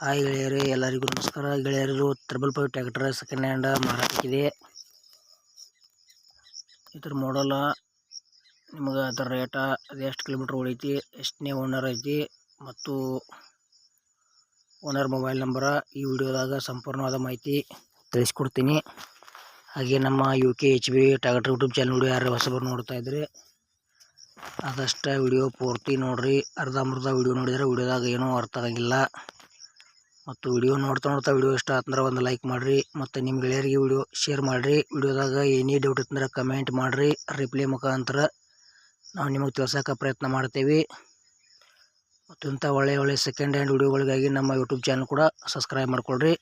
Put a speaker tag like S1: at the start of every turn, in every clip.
S1: Hi ಗೆಳೆಯರೇ, ಎಲ್ಲರಿಗೂ ನಮಸ್ಕಾರ. ಗೆಳೆಯರು, 555 ಟ್ರ್ಯಾಕ್ಟರ್ ಸೆಕೆಂಡ್ ಹ್ಯಾಂಡ್ ಮಾರಾಟಕ್ಕಿದೆ. ಇದ್ರ ಮಾಡಲ್ಲ ನಿಮಗೆ ಅದರ ರೇಟ, ಅದು ಎಷ್ಟು ಕಿಲೋಮೀಟ್ರ್ ಓಡೈತಿ, ಎಷ್ಟನೇ ಓನರ್ ಐತಿ ಮತ್ತು ಓನರ್ ಮೊಬೈಲ್ ನಂಬರ ಈ ವಿಡಿಯೋದಾಗ ಸಂಪೂರ್ಣವಾದ ಮಾಹಿತಿ ತಿಳಿಸ್ಕೊಡ್ತೀನಿ. ಹಾಗೆ ನಮ್ಮ UKHB tractor YouTube channel video ಯಾರು ಹೊಸಬರು ನೋಡ್ತಾ ಇದ್ರೆ ಆದಷ್ಟು ವಿಡಿಯೋ ಪೂರ್ತಿ ನೋಡ್ರಿ. ಅರ್ಧಂಬರ್ಧ ವಿಡಿಯೋ ನೋಡಿದರೆ ವಿಡಿಯೋದಾಗ ಏನೂ ಅರ್ಥ ಆಗಂಗಿಲ್ಲ. ಮತ್ತು ವಿಡಿಯೋ ನೋಡ್ತಾ ವಿಡಿಯೋ ಇಷ್ಟ ಆತಂದ್ರೆ ಒಂದು ಲೈಕ್ ಮಾಡಿರಿ ಮತ್ತು ನಿಮ್ಮ ಗೆಳೆಯರಿಗೆ ವಿಡಿಯೋ ಶೇರ್ ಮಾಡಿರಿ. ವಿಡಿಯೋದಾಗ ಏನೇ ಡೌಟ್ ಇತ್ತಂದ್ರೆ ಕಮೆಂಟ್ ಮಾಡಿರಿ. ರಿಪ್ಲೈ ಮುಖಾಂತರ ನಾವು ನಿಮಗೆ ತಿಳಿಸೋಕೆ ಪ್ರಯತ್ನ ಮಾಡ್ತೇವೆ. ಮತ್ತು ಇಂಥ ಒಳ್ಳೆಯ ಸೆಕೆಂಡ್ ಹ್ಯಾಂಡ್ ವಿಡಿಯೋಗಳಿಗಾಗಿ ನಮ್ಮ ಯೂಟ್ಯೂಬ್ ಚಾನಲ್ ಕೂಡ ಸಬ್ಸ್ಕ್ರೈಬ್ ಮಾಡ್ಕೊಳ್ರಿ.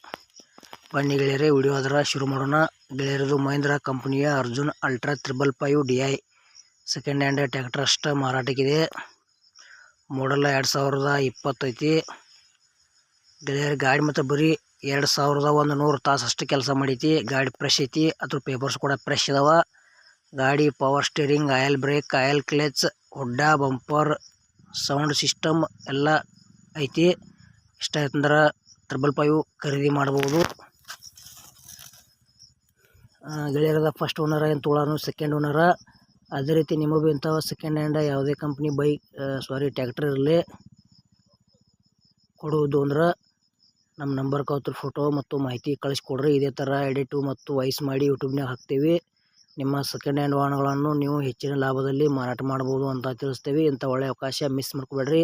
S1: ಬನ್ನಿ ಗೆಳೆಯರೇ, ವಿಡಿಯೋ ಅದರ ಶುರು ಮಾಡೋಣ. ಗೆಳೆಯರದು ಮಹೀಂದ್ರಾ ಕಂಪನಿಯ Arjun ultra 555 DI second hand tractor ಅಷ್ಟು ಮಾರಾಟಕ್ಕಿದೆ. ಮಾಡಲ್ 2020 ಐತಿ. ಗೆಳೆಯರ ಗಾಡಿ ಮತ್ತು ಬರೀ 2100 ತಾಸು ಅಷ್ಟು ಕೆಲಸ ಮಾಡೈತಿ. ಗಾಡಿ ಫ್ರೆಶ್ ಐತಿ, ಅದ್ರ ಪೇಪರ್ಸ್ ಕೂಡ ಫ್ರೆಶ್ ಇದಾವ. ಗಾಡಿ power steering, oil brake, oil clutch, ಹುಡ್ಡ, ಬಂಪರ್, ಸೌಂಡ್ ಸಿಸ್ಟಮ್ ಎಲ್ಲ ಐತಿ. ಇಷ್ಟ ಆಯ್ತಂದ್ರೆ 555 ಖರೀದಿ ಮಾಡ್ಬೋದು. ಗೆಳೆಯರದ ಫಸ್ಟ್ ಓನರ ಏನು ತೊಗೊಳೋನು ಸೆಕೆಂಡ್ ಓನರ. ಅದೇ ರೀತಿ ನಿಮಗೂ ಇಂಥವು ಸೆಕೆಂಡ್ ಹ್ಯಾಂಡ್ ಯಾವುದೇ ಕಂಪ್ನಿ ಟ್ರ್ಯಾಕ್ಟರ್ ಇರಲಿ ಕೊಡುವುದು ಅಂದ್ರೆ ನಮ್ಮ ನಂಬರ್ಗೆ ಅವತ್ತು ಫೋಟೋ ಮತ್ತು ಮಾಹಿತಿ ಕಳಿಸ್ಕೊಡ್ರಿ. ಇದೇ ಥರ ಎಡಿಟು ಮತ್ತು ವಾಯ್ಸ್ ಮಾಡಿ ಯೂಟ್ಯೂಬ್ನಾಗ ಹಾಕ್ತೇವೆ. ನಿಮ್ಮ ಸೆಕೆಂಡ್ ಹ್ಯಾಂಡ್ ವಾಹನಗಳನ್ನು ನೀವು ಹೆಚ್ಚಿನ ಲಾಭದಲ್ಲಿ ಮಾರಾಟ ಮಾಡ್ಬೋದು ಅಂತ ತಿಳಿಸ್ತೇವೆ. ಇಂಥ ಒಳ್ಳೆಯ ಅವಕಾಶ ಮಿಸ್ ಮಾಡ್ಕೊಬೇಡ್ರಿ.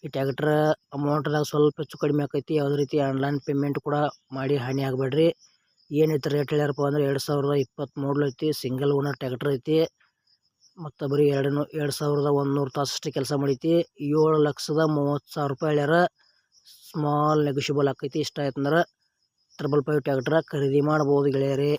S1: ಈ ಟ್ರ್ಯಾಕ್ಟರ್ ಅಮೌಂಟ್ದಾಗ ಸ್ವಲ್ಪ ಹೆಚ್ಚು ಕಡಿಮೆ ಆಕೈತಿ. ಯಾವುದೇ ರೀತಿ ಆನ್ಲೈನ್ ಪೇಮೆಂಟ್ ಕೂಡ ಮಾಡಿ ಹಾನಿ ಆಗಬೇಡ್ರಿ. ಏನೈತೆ ರೇಟ್ ಹೇಳ್ಯಾರಪ್ಪ ಅಂದ್ರೆ 2020 ಮಾಡಲ್ ಐತಿ. ಸಿಂಗಲ್ ಓನರ್ ಟ್ರ್ಯಾಕ್ಟರ್ ಐತಿ ಮತ್ತು ಬರೀ 2100 ತಾಸು ಅಷ್ಟೇ ಕೆಲಸ ಮಾಡೈತಿ. 7,30,000 ರೂಪಾಯಿ ಹೇಳ್ಯಾರ. ಸ್ಮಾಲ್ ನೆಗೋಷಿಯಬಲ್ ಆಕೈತಿ. ಇಷ್ಟ ಆಯ್ತಂದ್ರೆ 555 ಟ್ರ್ಯಾಕ್ಟರ್ ಖರೀದಿ ಮಾಡ್ಬೋದು ಗೆಳೆಯರೇ.